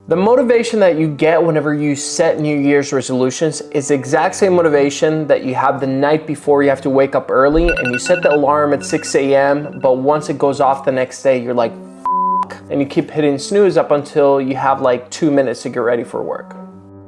The motivation that you get whenever you set New Year's resolutions is the exact same motivation that you have the night before you have to wake up early and you set the alarm at 6 a.m. but once it goes off the next day, you're like, F**k, and you keep hitting snooze up until you have like 2 minutes to get ready for work.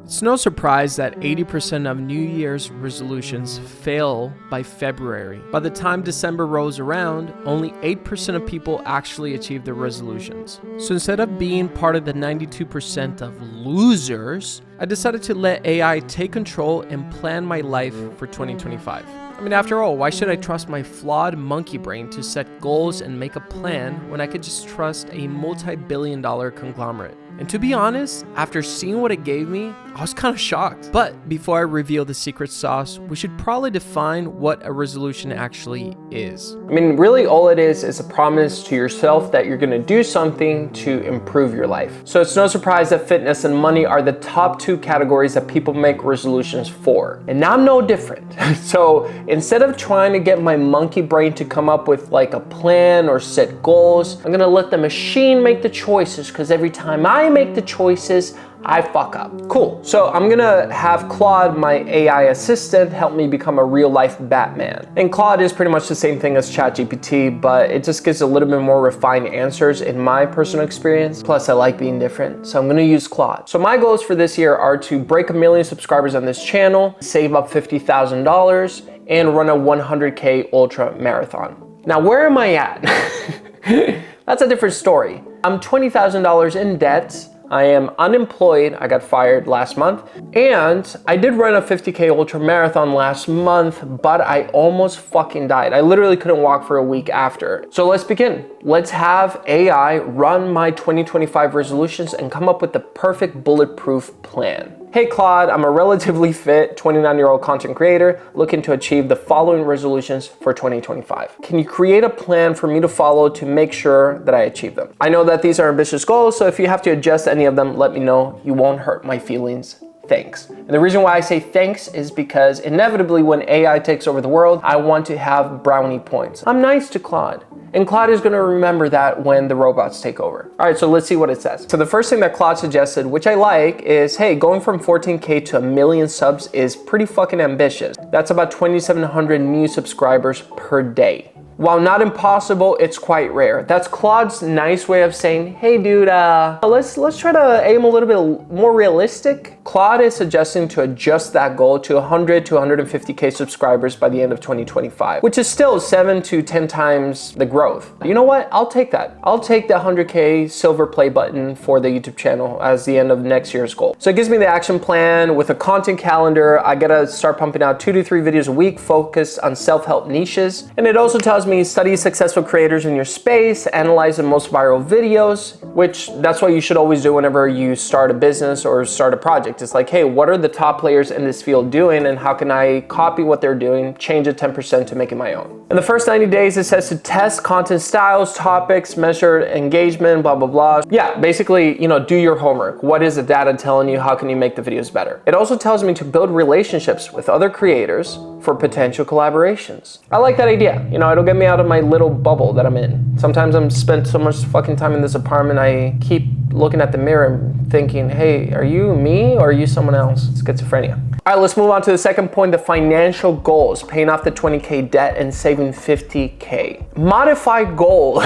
It's no surprise that 80% of New Year's resolutions fail by February. By the time December rolls around, only 8% of people actually achieve their resolutions. So instead of being part of the 92% of losers, I decided to let AI take control and plan my life for 2025. I mean, after all, why should I trust my flawed monkey brain to set goals and make a plan when I could just trust a multi-billion-dollar conglomerate? And to be honest, after seeing what it gave me, I was kind of shocked. But before I reveal the secret sauce, we should probably define what a resolution actually is. I mean, really all it is a promise to yourself that you're gonna do something to improve your life. So it's no surprise that fitness and money are the top two categories that people make resolutions for. And I'm no different. So instead of trying to get my monkey brain to come up with like a plan or set goals, I'm gonna let the machine make the choices, because every time I make the choices, I fuck up. Cool. So I'm gonna have Claude, my AI assistant, help me become a real life Batman. And Claude is pretty much the same thing as ChatGPT, but it just gives a little bit more refined answers in my personal experience. Plus I like being different, so I'm gonna use Claude. So my goals for this year are to break 1 million subscribers on this channel, save up $50,000, and run a 100K ultra marathon. Now, where am I at? That's a different story. I'm $20,000 in debt. I am unemployed. I got fired last month. And I did run a 50K ultra marathon last month, but I almost fucking died. I literally couldn't walk for a week after. So let's begin. Let's have AI run my 2025 resolutions and come up with the perfect bulletproof plan. Hey Claude, I'm a relatively fit 29-year-old content creator looking to achieve the following resolutions for 2025. Can you create a plan for me to follow to make sure that I achieve them? I know that these are ambitious goals, so if you have to adjust any of them, let me know. You won't hurt my feelings. Thanks. And the reason why I say thanks is because inevitably when AI takes over the world, I want to have brownie points. I'm nice to Claude. And Claude is gonna remember that when the robots take over. All right, so let's see what it says. So the first thing that Claude suggested, which I like, is, hey, going from 14K to 1 million subs is pretty fucking ambitious. That's about 2,700 new subscribers per day. While not impossible, it's quite rare. That's Claude's nice way of saying, hey dude, let's try to aim a little bit more realistic. Claude is suggesting to adjust that goal to 100 to 150K subscribers by the end of 2025, which is still 7 to 10 times the growth. You know what? I'll take that. I'll take the 100K silver play button for the YouTube channel as the end of next year's goal. So it gives me the action plan with a content calendar. I gotta start pumping out 2 to 3 videos a week focused on self-help niches. And it also tells me study successful creators in your space, analyze the most viral videos, which that's what you should always do whenever you start a business or start a project. It's like, hey, what are the top players in this field doing and how can I copy what they're doing, change it 10% to make it my own. In the first 90 days, it says to test content styles, topics, measure engagement, blah, blah, blah. Yeah, basically, do your homework. What is the data telling you? How can you make the videos better? It also tells me to build relationships with other creators for potential collaborations. I like that idea. It'll get me out of my little bubble that I'm in. Sometimes I'm spent so much fucking time in this apartment, I keep looking at the mirror and thinking, hey, are you me or are you someone else? Schizophrenia. All right, let's move on to the second point, the financial goals, paying off the 20K debt and saving 50K. Modified goal.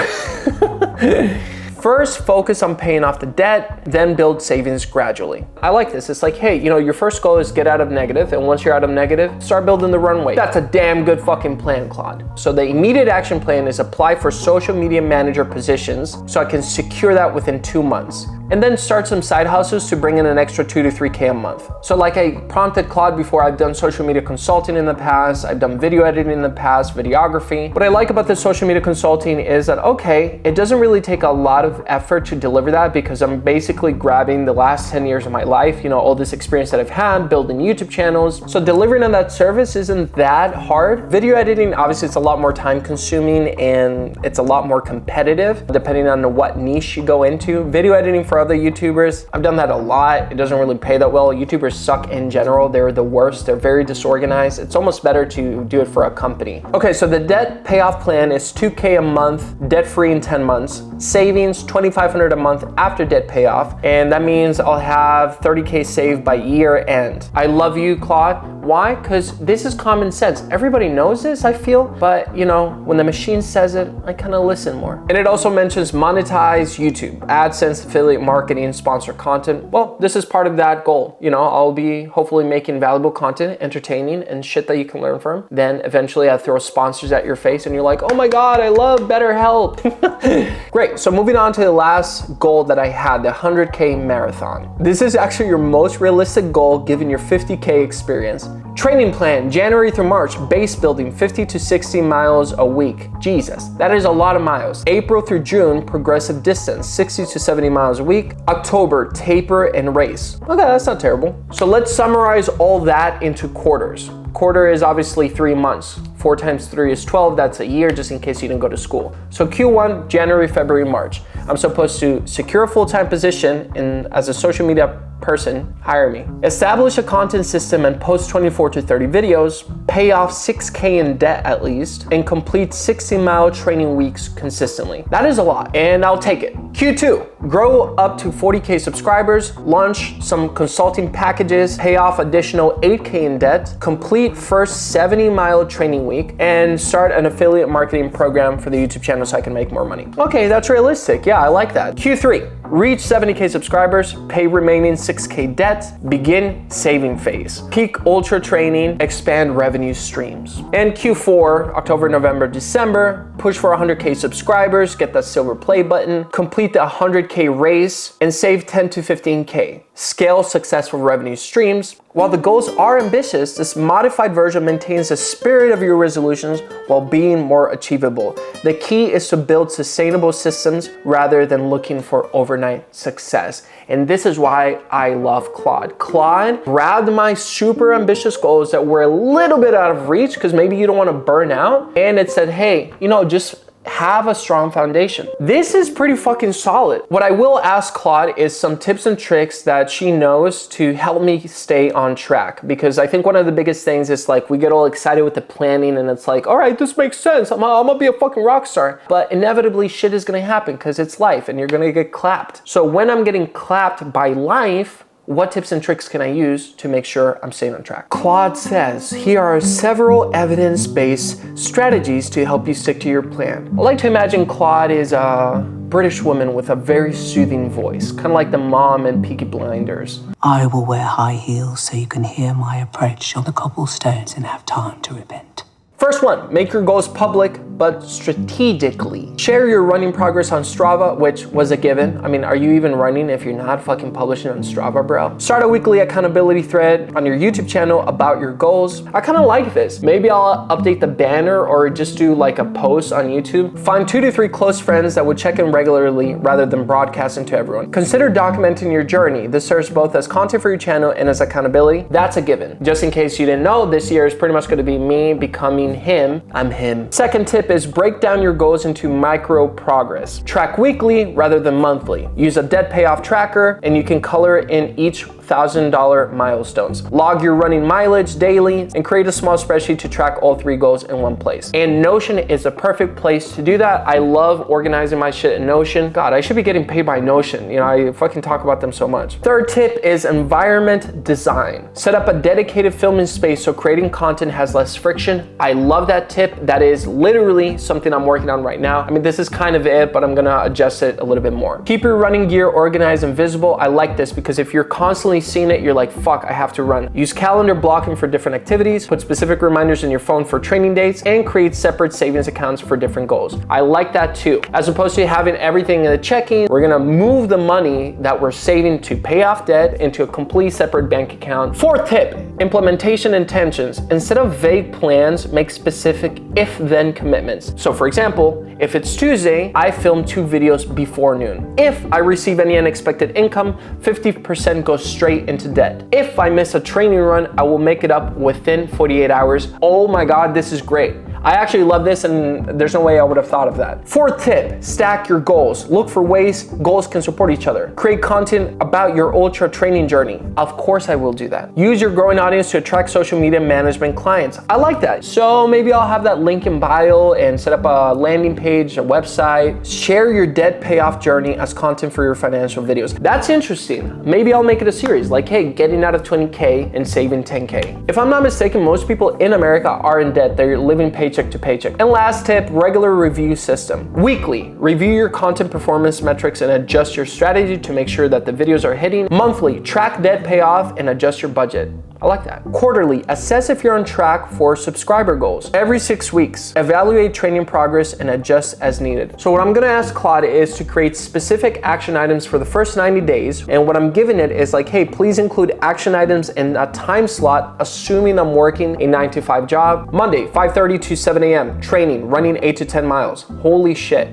First, focus on paying off the debt, then build savings gradually. I like this. It's like, hey, your first goal is get out of negative, and once you're out of negative, start building the runway. That's a damn good fucking plan, Claude. So the immediate action plan is apply for social media manager positions so I can secure that within 2 months. And then start some side hustles to bring in an extra 2 to 3K a month. So like I prompted Claude before, I've done social media consulting in the past, I've done video editing in the past, videography. What I like about this social media consulting is that, okay, it doesn't really take a lot of effort to deliver that because I'm basically grabbing the last 10 years of my life, all this experience that I've had building YouTube channels. So delivering on that service isn't that hard. Video editing, obviously it's a lot more time consuming and it's a lot more competitive depending on what niche you go into. Video editing, for for other YouTubers. I've done that a lot. It doesn't really pay that well. YouTubers suck in general. They're the worst. They're very disorganized. It's almost better to do it for a company. Okay, so the debt payoff plan is $2K a month, debt-free in 10 months. Savings, $2,500 a month after debt payoff. And that means I'll have $30K saved by year end. I love you, Claude. Why? Because this is common sense. Everybody knows this, I feel, but you know, when the machine says it, I kind of listen more. And it also mentions monetize YouTube, AdSense, affiliate marketing, sponsor content. Well, this is part of that goal. You know, I'll be hopefully making valuable content, entertaining, and shit that you can learn from. Then eventually I throw sponsors at your face and you're like, oh my God, I love BetterHelp. Great, so moving on to the last goal that I had, the 100K marathon. This is actually your most realistic goal given your 50K experience. Training plan, January through March, base building 50 to 60 miles a week. Jesus, that is a lot of miles. April through June, progressive distance, 60 to 70 miles a week. October, taper and race. Okay, that's not terrible. So let's summarize all that into quarters. Quarter is obviously 3 months. 4 times 3 is 12, that's a year, just in case you didn't go to school. So Q1, January, February, March. I'm supposed to secure a full-time position as a social media person, hire me. Establish a content system and post 24 to 30 videos, pay off 6K in debt at least, and complete 60-mile training weeks consistently. That is a lot, and I'll take it. Q2, grow up to 40K subscribers, launch some consulting packages, pay off additional 8K in debt, complete first 70-mile training week, and start an affiliate marketing program for the YouTube channel so I can make more money. Okay, that's realistic. Yeah, I like that. Q3, reach 70K subscribers, pay remaining 6K debt, begin saving phase. Peak ultra training, expand revenue streams. And Q4, October, November, December, push for 100K subscribers, get that silver play button, complete the 100K race, and save 10 to 15K. Scale successful revenue streams. While the goals are ambitious, this modified version maintains the spirit of your resolutions while being more achievable. The key is to build sustainable systems rather than looking for overnight success. And this is why I love Claude. Claude grabbed my super ambitious goals that were a little bit out of reach because maybe you don't want to burn out. And it said, hey, you know, just have a strong foundation. This is pretty fucking solid. What I will ask Claude is some tips and tricks that she knows to help me stay on track, because I think one of the biggest things is like we get all excited with the planning and it's like, all right, this makes sense. I'm gonna be a fucking rock star. But inevitably shit is gonna happen because it's life and you're gonna get clapped. So when I'm getting clapped by life, what tips and tricks can I use to make sure I'm staying on track? Claude says, here are several evidence-based strategies to help you stick to your plan. I like to imagine Claude is a British woman with a very soothing voice, kind of like the mom in Peaky Blinders. I will wear high heels so you can hear my approach on the cobblestones and have time to repent. First one, make your goals public, but strategically. Share your running progress on Strava, which was a given. I mean, are you even running if you're not fucking publishing on Strava, bro? Start a weekly accountability thread on your YouTube channel about your goals. I kind of like this. Maybe I'll update the banner or just do like a post on YouTube. Find 2 to 3 close friends that would check in regularly rather than broadcasting to everyone. Consider documenting your journey. This serves both as content for your channel and as accountability. That's a given. Just in case you didn't know, this year is pretty much going to be me becoming him. I'm him. Second tip is break down your goals into micro progress. Track weekly rather than monthly. Use a debt payoff tracker and you can color in each $1,000 milestones. Log your running mileage daily and create a small spreadsheet to track all 3 goals in one place. And Notion is the perfect place to do that. I love organizing my shit in Notion. God, I should be getting paid by Notion. You know, I fucking talk about them so much. Third tip is environment design. Set up a dedicated filming space so creating content has less friction. I love that tip. That is literally something I'm working on right now. I mean, this is kind of it, but I'm gonna adjust it a little bit more. Keep your running gear organized and visible. I like this because if you're constantly seeing it, you're like, fuck, I have to run. Use calendar blocking for different activities, put specific reminders in your phone for training dates, and create separate savings accounts for different goals. I like that too. As opposed to having everything in the checking, we're gonna move the money that we're saving to pay off debt into a complete separate bank account. Fourth tip, implementation intentions. Instead of vague plans, make specific if-then commitments. So for example, if it's Tuesday, I film 2 videos before noon. If I receive any unexpected income, 50% goes straight into debt. If I miss a training run, I will make it up within 48 hours. Oh my God, this is great. I actually love this, and there's no way I would have thought of that. Fourth tip, stack your goals. Look for ways goals can support each other. Create content about your ultra training journey. Of course I will do that. Use your growing audience to attract social media management clients. I like that. So maybe I'll have that link in bio and set up a landing page, a website. Share your debt payoff journey as content for your financial videos. That's interesting. Maybe I'll make it a series like, hey, getting out of 20K and saving 10K. If I'm not mistaken, most people in America are in debt. They're living paycheck to paycheck. And last tip, regular review system. Weekly, review your content performance metrics and adjust your strategy to make sure that the videos are hitting. Monthly, track debt payoff and adjust your budget. I like that. Quarterly, assess if you're on track for subscriber goals. Every 6 weeks, evaluate training progress and adjust as needed. So what I'm gonna ask Claude is to create specific action items for the first 90 days. And what I'm giving it is like, hey, please include action items in a time slot, assuming I'm working a 9-to-5 job. Monday, 5:30 to 7 a.m., training, running 8 to 10 miles. Holy shit.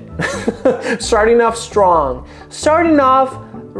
Starting off strong. Starting off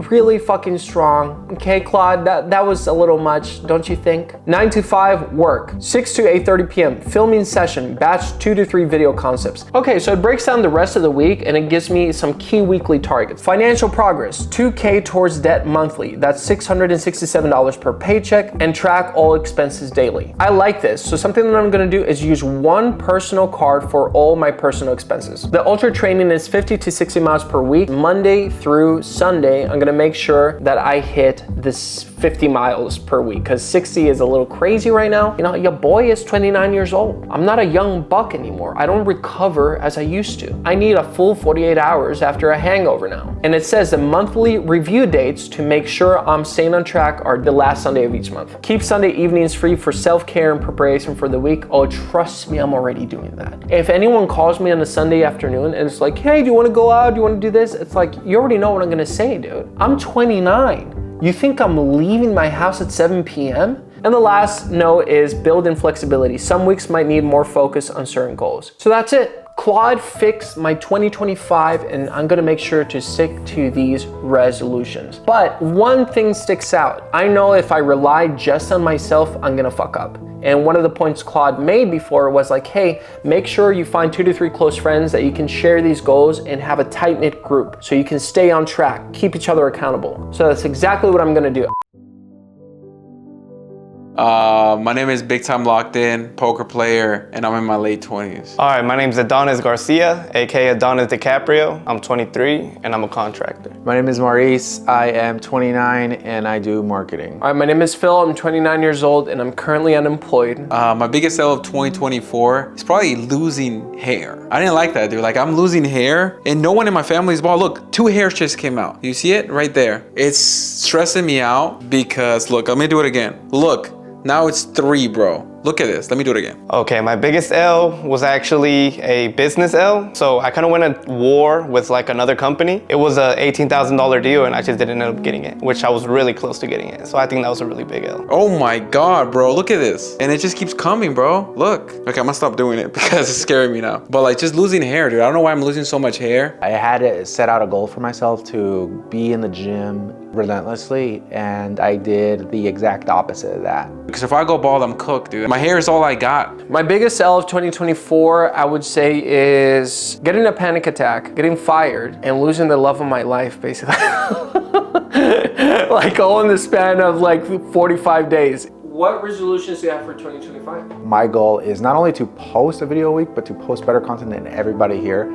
really fucking strong. Okay, Claude, that was a little much, don't you think? 9 to 5, work. 6 to 8:30 p.m., filming session, batch 2 to 3 video concepts. Okay, so it breaks down the rest of the week and it gives me some key weekly targets. Financial progress, 2K towards debt monthly. That's $667 per paycheck, and track all expenses daily. I like this. So something that I'm gonna do is use one personal card for all my personal expenses. The ultra training is 50 to 60 miles per week, Monday through Sunday. I'm gonna make sure that I hit this 50 miles per week, because 60 is a little crazy right now. You know, your boy is 29 years old. I'm not a young buck anymore. I don't recover as I used to. I need a full 48 hours after a hangover now. And it says the monthly review dates to make sure I'm staying on track are the last Sunday of each month. Keep Sunday evenings free for self-care and preparation for the week. Oh, trust me, I'm already doing that. If anyone calls me on a Sunday afternoon and it's like, hey, do you want to go out? Do you want to do this? It's like, you already know what I'm gonna say, dude. I'm 29. You think I'm leaving my house at 7 p.m.? And the last note is build in flexibility. Some weeks might need more focus on certain goals. So that's it. Claude fixed my 2025, and I'm gonna make sure to stick to these resolutions. But one thing sticks out. I know if I rely just on myself, I'm gonna fuck up. And one of the points Claude made before was like, hey, make sure you find 2 to 3 close friends that you can share these goals and have a tight-knit group so you can stay on track, keep each other accountable. So that's exactly what I'm gonna do. My name is Big Time Locked In, poker player, and I'm in my late 20s. All right, my name's Adonis Garcia, aka Adonis DiCaprio. I'm 23 and I'm a contractor. My name is Maurice. I am 29 and I do marketing. All right, my name is Phil. I'm 29 years old and I'm currently unemployed. My biggest sale of 2024 is probably losing hair. I didn't like that, dude. Like, I'm losing hair and no one in my family is bald. Look, 2 hairs just came out. You see it right there? It's stressing me out because, look, let me do it again. Look. Now it's 3, bro. Look at this. Let me do it again. Okay, my biggest L was actually a business L. So I kind of went to war with like another company. It was a $18,000 deal and I just didn't end up getting it, which I was really close to getting it. So I think that was a really big L. Oh my God, bro. Look at this. And it just keeps coming, bro. Look. Okay, I'm gonna stop doing it because it's scaring me now. But like just losing hair, dude. I don't know why I'm losing so much hair. I had to set out a goal for myself to be in the gym relentlessly, and I did the exact opposite of that. Because if I go bald, I'm cooked, dude. My hair is all I got. My biggest L of 2024, I would say, is getting a panic attack, getting fired, and losing the love of my life, basically. Like all in the span of like 45 days. What resolutions do you have for 2025? My goal is not only to post a video a week, but to post better content than everybody here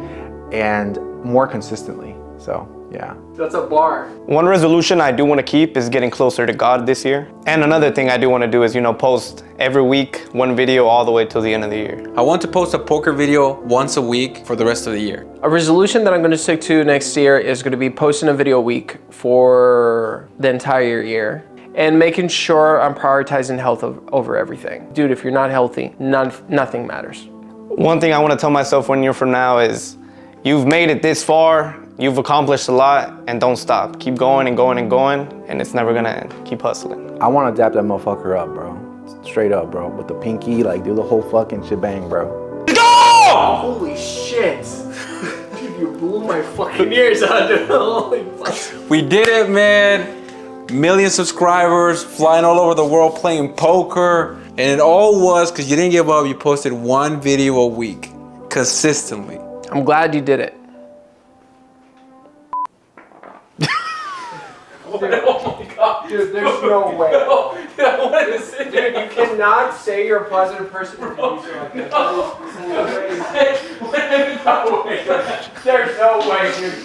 and more consistently. So, yeah. That's a bar. One resolution I do want to keep is getting closer to God this year. And another thing I do want to do is, post every week 1 video all the way till the end of the year. I want to post a poker video once a week for the rest of the year. A resolution that I'm going to stick to next year is going to be posting a video a week for the entire year. And making sure I'm prioritizing health over everything. Dude, if you're not healthy, nothing matters. One thing I want to tell myself 1 year from now is, you've made it this far, you've accomplished a lot, and don't stop. Keep going and going and going, and it's never gonna end. Keep hustling. I want to dap that motherfucker up, bro. Straight up, bro. With the pinky, like do the whole fucking shebang, bro. Holy shit. Dude, you blew my fucking ears out, dude. Holy fuck. We did it, man. 1 million subscribers, flying all over the world, playing poker. And it all was because you didn't give up. You posted one video a week consistently. I'm glad you did it. Oh my God. Dude, there's no way. Dude, you cannot say you're a positive person if you do something like that. There's no way, dude.